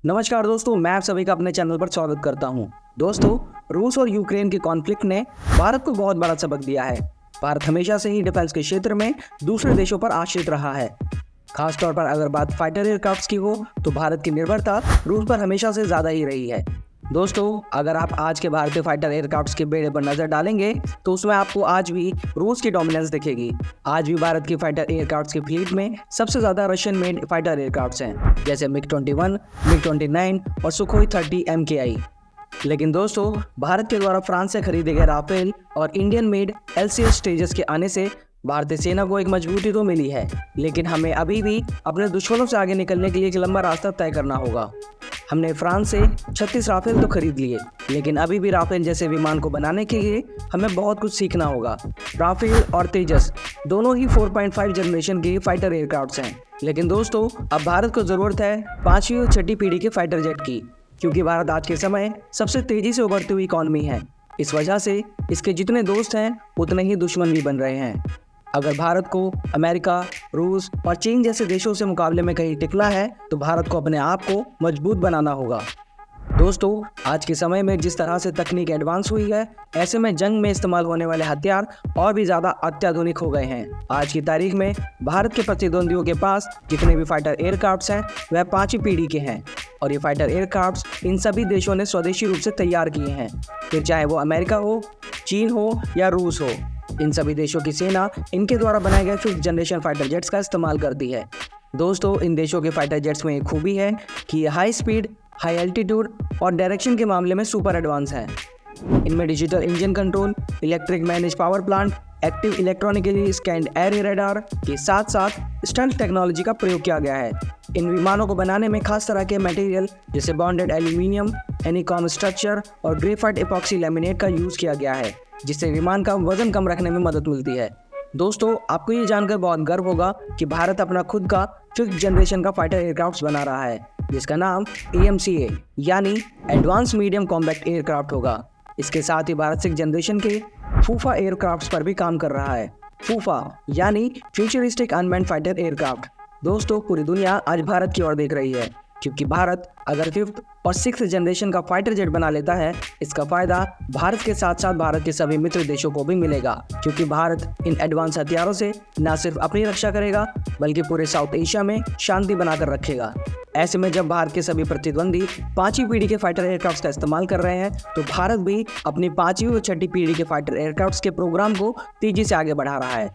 नमस्कार दोस्तों, मैं आप सभी का अपने चैनल पर स्वागत करता हूं। दोस्तों, रूस और यूक्रेन के कॉन्फ्लिक्ट ने भारत को बहुत बड़ा सबक दिया है। भारत हमेशा से ही डिफेंस के क्षेत्र में दूसरे देशों पर आश्रित रहा है। खासतौर पर अगर बात फाइटर एयरक्राफ्ट की हो तो भारत की निर्भरता रूस पर हमेशा से ज़्यादा ही रही है। दोस्तों, अगर आप आज के भारतीय फाइटर एयरक्राफ्ट के बेड़े पर नज़र डालेंगे तो उसमें आपको आज भी रूस की डोमिनेंस दिखेगी। आज भी भारत की फाइटर एयरक्राफ्ट की फ्लीट में सबसे ज़्यादा रशियन मेड फाइटर एयरक्राफ्ट हैं, जैसे MiG-21, MiG-29 और सुखोई 30 MKI। लेकिन दोस्तों, भारत के द्वारा फ्रांस से खरीदे गए राफेल और इंडियन मेड LCS तेजस के आने से भारतीय सेना को एक मजबूती तो मिली है, लेकिन हमें अभी भी अपने दुश्मनों से आगे निकलने के लिए एक लंबा रास्ता तय करना होगा। हमने फ्रांस से 36 राफेल तो खरीद लिए, लेकिन अभी भी राफेल जैसे विमान को बनाने के लिए हमें बहुत कुछ सीखना होगा। राफेल और तेजस दोनों ही 4.5 जनरेशन के फाइटर एयरक्राफ्ट्स हैं, लेकिन दोस्तों अब भारत को ज़रूरत है 5वीं और 6ठी पीढ़ी के फाइटर जेट की, क्योंकि भारत आज के समय सबसे तेज़ी से उभरती हुई इकॉनमी है। इस वजह से इसके जितने दोस्त हैं उतने ही दुश्मन भी बन रहे हैं। अगर भारत को अमेरिका, रूस और चीन जैसे देशों से मुकाबले में कहीं टिकना है तो भारत को अपने आप को मजबूत बनाना होगा। दोस्तों, आज के समय में जिस तरह से तकनीक एडवांस हुई है, ऐसे में जंग में इस्तेमाल होने वाले हथियार और भी ज़्यादा अत्याधुनिक हो गए हैं। आज की तारीख में भारत के प्रतिद्वंदियों के पास जितने भी फाइटर एयरक्राफ्ट्स हैं वह 5वीं पीढ़ी के हैं, और ये फाइटर एयरक्राफ्ट्स इन सभी देशों ने स्वदेशी रूप से तैयार किए हैं। फिर चाहे वो अमेरिका हो, चीन हो या रूस हो, इन सभी देशों की सेना इनके द्वारा बनाए गए 5th जनरेशन फाइटर जेट्स का इस्तेमाल करती है। दोस्तों, इन देशों के फाइटर जेट्स में एक खूबी है कि ये हाई स्पीड, हाई एल्टीट्यूड और डायरेक्शन के मामले में सुपर एडवांस हैं। इनमें digital engine control, electric manage power plant, active electronically scanned air radar के साथ साथ स्टंट टेक्नोलॉजी का प्रयोग किया गया है। इन विमानों को बनाने में खास तरह के मटेरियल जैसे बॉन्डेड एल्यूमिनियम, एनीकॉम स्ट्रक्चर और ग्रेफाइट एपॉक्सी लैमिनेट का यूज़ किया गया है, जिससे विमान का वजन कम रखने में मदद मिलती है। दोस्तों, आपको ये जानकर बहुत गर्व होगा कि भारत अपना खुद का 5th जनरेशन का फाइटर एयरक्राफ्ट बना रहा है, जिसका नाम AMCA यानी एडवांस मीडियम कॉम्बैक्ट एयरक्राफ्ट होगा। इसके साथ ही भारत 6th जनरेशन के फूफा एयरक्राफ्ट्स पर भी काम कर रहा है। फूफा यानी फ्यूचरिस्टिक अनमैन्ड फाइटर एयरक्राफ्ट। दोस्तों, पूरी दुनिया आज भारत की ओर देख रही है, क्योंकि भारत अगर 5th और 6th जनरेशन का फाइटर जेट बना लेता है, इसका फ़ायदा भारत के साथ साथ भारत के सभी मित्र देशों को भी मिलेगा, क्योंकि भारत इन एडवांस हथियारों से न सिर्फ अपनी रक्षा करेगा बल्कि पूरे साउथ एशिया में शांति बनाकर रखेगा। ऐसे में जब भारत के सभी प्रतिद्वंदी 5वीं पीढ़ी के फाइटर एयरक्राफ्ट का इस्तेमाल कर रहे हैं, तो भारत भी अपनी 5वीं और 6ठी पीढ़ी के फाइटर एयरक्राफ्ट के प्रोग्राम को तेज़ी से आगे बढ़ा रहा है।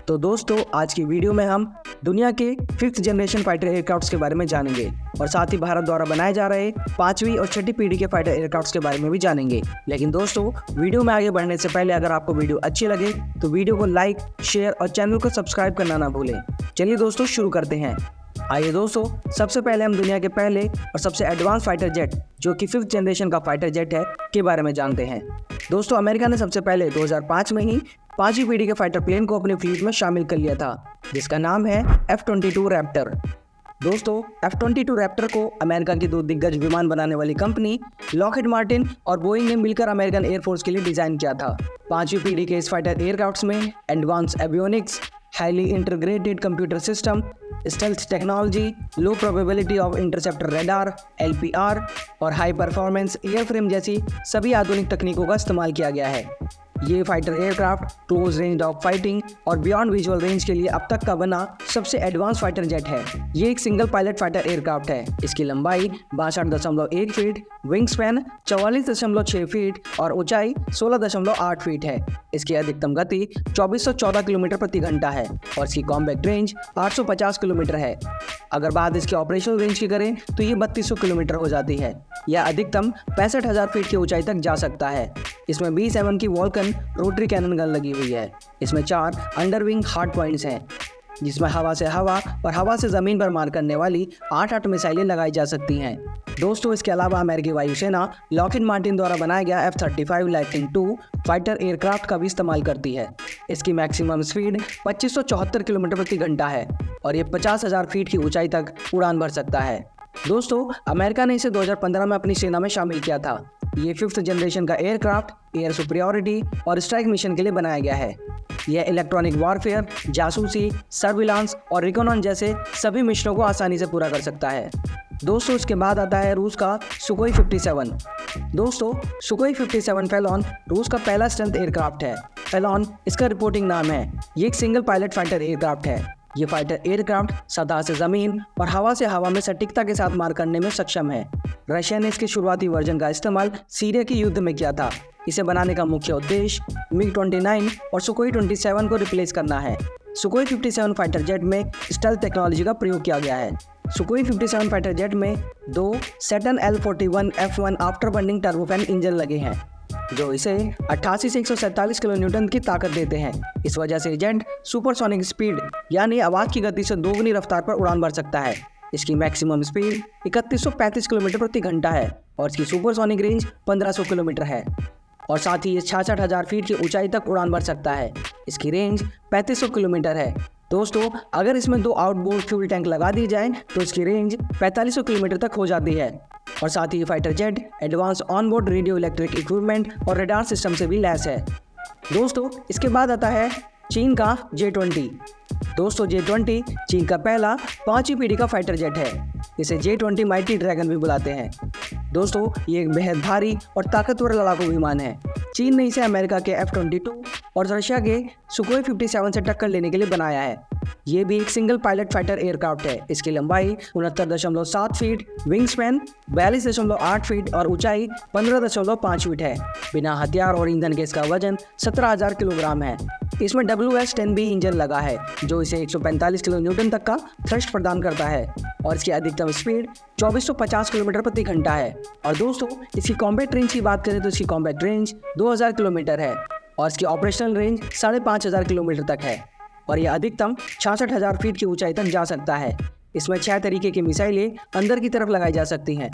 तो दोस्तों, आज की वीडियो में हम दुनिया के 5th जनरेशन फाइटर एयरक्राफ्ट्स के बारे में जानेंगे और साथ ही भारत द्वारा बनाए जा रहे 5वीं और 6ठी पीढ़ी के फाइटर एयरक्राफ्ट्स के बारे में भी जानेंगे। लेकिन दोस्तों, वीडियो में आगे बढ़ने से पहले अगर आपको वीडियो अच्छी लगे तो वीडियो को लाइक, शेयर और चैनल को सब्सक्राइब करना ना भूलें। चलिए दोस्तों, शुरू करते हैं। आइए दोस्तों, सबसे पहले हम दुनिया के पहले और सबसे एडवांस फाइटर जेट, जो कि 5th जनरेशन का फाइटर जेट है, के बारे में जानते हैं। दोस्तों, अमेरिका ने सबसे पहले 2005 में ही 5वीं पीढ़ी के फाइटर प्लेन को अपनी फ्लीट में शामिल कर लिया था, जिसका नाम है F-22 रैप्टर। दोस्तों, F-22 रैप्टर को अमेरिका की 2 दिग्गज विमान बनाने वाली कंपनी लॉकहीड मार्टिन और बोइंग ने मिलकर अमेरिकन एयरफोर्स के लिए डिज़ाइन किया था। 5वीं पीढ़ी के इस फाइटर एयरक्राफ्ट्स में advance avionics, highly integrated computer system, stealth technology, low probability of interceptor radar LPR और हाई परफॉर्मेंस एयरफ्रेम जैसी सभी आधुनिक तकनीकों का इस्तेमाल किया गया है। ये fighter aircraft close range dog fighting और बियॉन्ड विजुअल रेंज के लिए अब तक का बना सबसे एडवांस फाइटर जेट है। ये एक सिंगल पायलट फाइटर एयरक्राफ्ट है। इसकी लंबाई 62.1 फीट, विंग स्पैन 44.6 फीट और ऊंचाई 16.8 फीट है। इसकी अधिकतम गति 2414 किलोमीटर प्रति घंटा है और इसकी कॉम्बैक्ट रेंज 850 किलोमीटर है। अगर बात इसके ऑपरेशनल रेंज की करें तो ये 3200 किलोमीटर हो जाती है। यह अधिकतम 65,000 फीट की ऊंचाई तक जा सकता है। इसमें 20 mm की वॉल्कन रोटरी कैनन गन लगी हुई है। इसमें 4 अंडरविंग हार्ड पॉइंट्स हैं, जिसमें हवा से हवा और हवा से ज़मीन पर मार करने वाली 8 मिसाइलें लगाई जा सकती हैं। दोस्तों, इसके अलावा अमेरिकी वायुसेना लॉकहीड मार्टिन द्वारा बनाया गया F-35 lightning II fighter aircraft का भी इस्तेमाल करती है। इसकी मैक्सिमम स्पीड 2574 किलोमीटर प्रति घंटा है और ये 50,000 फीट की ऊंचाई तक उड़ान भर सकता है। दोस्तों, अमेरिका ने इसे 2015 में अपनी सेना में शामिल किया था। ये 5th जनरेशन का एयरक्राफ्ट एयर सुपीरियॉरिटी और स्ट्राइक मिशन के लिए बनाया गया है। यह इलेक्ट्रॉनिक वॉरफेयर, जासूसी, सर्विलांस और रिकॉनन जैसे सभी मिशनों को आसानी से पूरा कर सकता है। दोस्तों इसके बाद आता है रूस का सुकोई 57। दोस्तों सुकोई 57 फैलॉन रूस का पहला स्टेल्थ एयरक्राफ्ट है। फैलॉन इसका रिपोर्टिंग नाम है। ये एक सिंगल पायलट फाइटर एयरक्राफ्ट है। ये फाइटर एयरक्राफ्ट सतह से जमीन और हवा से हवा में सटीकता के साथ मार करने में सक्षम है। रशिया ने इसके शुरुआती वर्जन का इस्तेमाल सीरिया के युद्ध में किया था। इसे बनाने का मुख्य उद्देश्य MiG-29 और सुकोई 27 को रिप्लेस करना है। सुकोई 57 फाइटर जेट में स्टेल्थ टेक्नोलॉजी का प्रयोग किया गया है। सुकोई 57 फाइटर जेट में दो Saturn L41F1 after burning turbofan engine लगे हैं, जो इसे 88 से 147 किलो न्यूटन की ताकत देते हैं। इस वजह से जेट सुपरसोनिक स्पीड यानी आवाज़ की गति से दोगुनी रफ्तार पर उड़ान भर सकता है। इसकी मैक्सिमम स्पीड 3135 किलोमीटर प्रति घंटा है और इसकी सुपरसोनिक रेंज 1500 किलोमीटर है और साथ ही ये 66,000 फीट की ऊंचाई तक उड़ान भर सकता है। इसकी रेंज 3500 किलोमीटर है। दोस्तों अगर इसमें दो आउटबोर्ड फ्यूल टैंक लगा दी जाए तो इसकी रेंज 4500 किलोमीटर तक हो जाती है और साथ ही ये fighter jet advance onboard radio electric equipment और रडार सिस्टम से भी लैस है। दोस्तों इसके बाद आता है चीन का J-20। दोस्तों J-20 चीन का पहला 5वीं पीढ़ी का फाइटर जेट है। इसे J-20 माइटी ड्रैगन भी बुलाते हैं। दोस्तों ये एक बेहद भारी और ताकतवर लड़ाकू विमान है। चीन ने इसे अमेरिका के F-22 और रशिया के सुकोई 57 से टक्कर लेने के लिए बनाया है। ये भी एक सिंगल पायलट फाइटर एयरक्राफ्ट है। इसकी लंबाई 69.7 फीट, विंग स्पैन 42.8 फीट और ऊंचाई 15.5 फीट है। बिना हथियार और ईंधन के इसका वजन 17,000 किलोग्राम है। इसमें WS-10B इंजन लगा है जो इसे 145 किलो न्यूटन तक का थ्रस्ट प्रदान करता है और इसकी अधिकतम स्पीड 2450 किलोमीटर प्रति घंटा है। और दोस्तों इसकी कॉम्बैट रेंज की बात करें तो इसकी कॉम्बैट रेंज 2000 किलोमीटर है और इसकी ऑपरेशनल रेंज 5500 किलोमीटर तक है और यह अधिकतम 66,000 फीट की ऊंचाई तक जा सकता है। इसमें 6 तरीके की मिसाइलें अंदर की तरफ लगाई जा सकती हैं।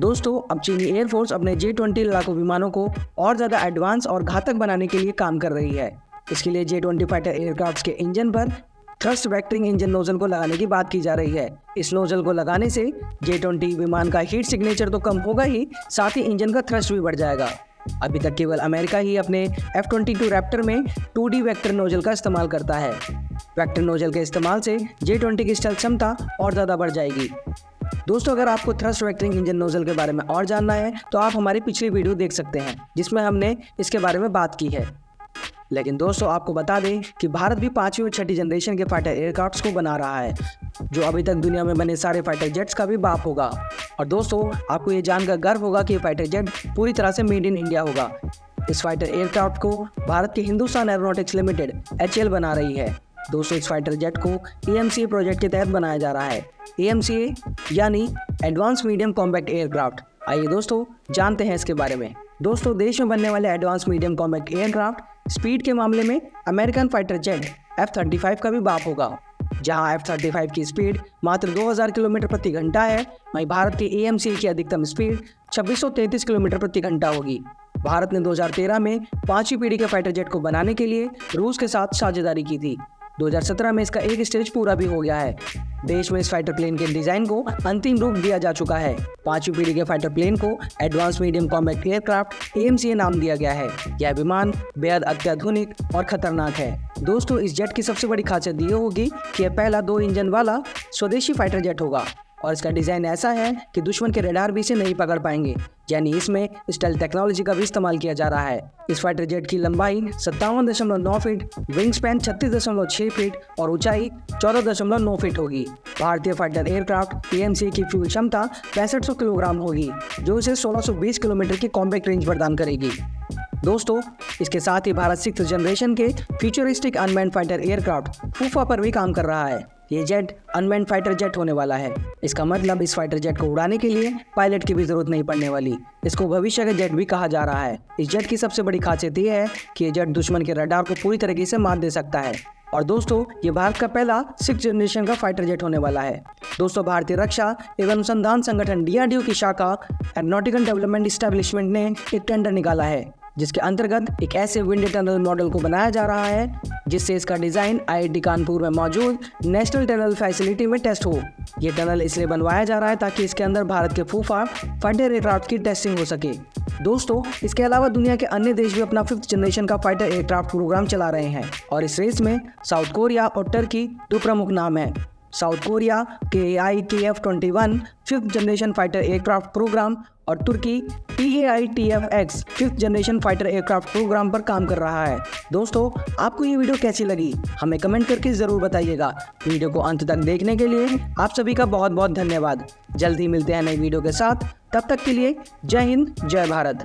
दोस्तों अब चीनी एयरफोर्स अपने J-20 लड़ाकू विमानों को और ज़्यादा एडवांस और घातक बनाने के लिए काम कर रही है। इसके लिए J-20 फाइटर एयरक्राफ्ट के इंजन पर थ्रस्ट वेक्टरिंग इंजन नोजल को लगाने की बात की जा रही है। इस नोजल को लगाने से J-20 विमान का हीट सिग्नेचर तो कम होगा ही, साथ ही इंजन का थ्रस्ट भी बढ़ जाएगा। अभी तक केवल अमेरिका ही अपने F-22 रैप्टर में 2D वेक्टर नोजल का इस्तेमाल करता है। वेक्टर नोजल के इस्तेमाल से J-20 की स्टेल्थ क्षमता और ज़्यादा बढ़ जाएगी। दोस्तों अगर आपको थ्रस्ट वेक्टरिंग इंजन नोजल के बारे में और जानना है तो आप हमारी पिछली वीडियो देख सकते हैं जिसमें हमने इसके बारे में बात की है। लेकिन दोस्तों आपको बता दें कि भारत भी 5वीं और 6ठी जनरेशन के फाइटर एयरक्राफ्ट्स को बना रहा है, जो अभी तक दुनिया में बने सारे फाइटर जेट्स का भी बाप होगा। और दोस्तों आपको ये जानकर गर्व होगा कि ये फाइटर जेट पूरी तरह से मेड इन इंडिया होगा। इस फाइटर एयरक्राफ्ट को भारत की हिंदुस्तान एरोनॉटिक्स लिमिटेड HAL बना रही है। दोस्तों इस फाइटर जेट को AMCA प्रोजेक्ट के तहत बनाया जा रहा है। AMCA यानी एडवांस मीडियम कॉम्पैक्ट एयरक्राफ्ट। आइए दोस्तों जानते हैं इसके बारे में। दोस्तों देश में बनने वाले advance medium compact aircraft speed के मामले में अमेरिकन फाइटर जेट F-35 का भी बाप होगा। जहां F-35 की स्पीड मात्र 2000 किलोमीटर प्रति घंटा है, वहीं भारत के AMCA की अधिकतम स्पीड 2633 किलोमीटर प्रति घंटा होगी। भारत ने 2013 में 5वीं पीढ़ी के फाइटर जेट को बनाने के लिए रूस के साथ साझेदारी की थी। 2017 में इसका एक स्टेज पूरा भी हो गया है। देश में इस फाइटर प्लेन के डिजाइन को अंतिम रूप दिया जा चुका है। 5वीं पीढ़ी के फाइटर प्लेन को advance medium compact aircraft AMCA नाम दिया गया है। यह विमान बेहद अत्याधुनिक और खतरनाक है। दोस्तों इस जेट की सबसे बड़ी खासियत ये होगी कि यह पहला 2 इंजन वाला स्वदेशी फाइटर जेट होगा और इसका डिज़ाइन ऐसा है कि दुश्मन के रडार भी इसे नहीं पकड़ पाएंगे, यानी इसमें स्टेल्थ टेक्नोलॉजी का भी इस्तेमाल किया जा रहा है। इस फाइटर जेट की लंबाई 57.9 फीट, विंग स्पैन 36.6 फीट और ऊंचाई 14.9 फीट होगी। भारतीय फाइटर एयरक्राफ्ट AMCA की फ्यूल क्षमता 6500 किलोग्राम होगी, जो इसे 1620 किलोमीटर की कॉम्पैक्ट रेंज प्रदान करेगी। दोस्तों इसके साथ ही भारत 6th जनरेशन के फ्यूचरिस्टिक अनमैन्ड फाइटर एयरक्राफ्ट फूफा पर भी काम कर रहा है। ये जेट अनमैन्ड फाइटर जेट होने वाला है। इसका मतलब इस फाइटर जेट को उड़ाने के लिए पायलट की भी जरूरत नहीं पड़ने वाली। इसको भविष्य का जेट भी कहा जा रहा है। इस जेट की सबसे बड़ी खासियत ये है कि ये जेट दुश्मन के रडार को पूरी तरीके से मात दे सकता है। और दोस्तों ये भारत का पहला 6th जनरेशन का फाइटर जेट होने वाला है। दोस्तों भारतीय रक्षा एवं अनुसंधान संगठन DRDO की शाखा एरोनॉटिकल डेवलपमेंट इस्टेब्लिशमेंट ने एक टेंडर निकाला है, जिसके अंतर्गत एक ऐसे विंड टनल मॉडल को बनाया जा रहा है जिससे इसका डिज़ाइन IIT कानपुर में मौजूद नेशनल टनल फैसिलिटी में टेस्ट हो। ये टनल इसलिए बनवाया जा रहा है ताकि इसके अंदर भारत के फूफा फाइटर एयरक्राफ्ट की टेस्टिंग हो सके। दोस्तों इसके अलावा दुनिया के अन्य देश भी अपना 5th जनरेशन का फाइटर एयरक्राफ्ट प्रोग्राम चला रहे हैं और इस रेस में साउथ कोरिया और टर्की 2 प्रमुख नाम हैं। South Korea KAI-KF-21 5th generation fighter aircraft programme और तुर्की TAI-TFX 5th generation fighter aircraft programme पर काम कर रहा है। दोस्तों, आपको ये वीडियो कैसी लगी हमें कमेंट करके ज़रूर बताइएगा। वीडियो को अंत तक देखने के लिए आप सभी का बहुत बहुत धन्यवाद। जल्द ही मिलते हैं नई वीडियो के साथ, तब तक के लिए जय हिंद, जय भारत।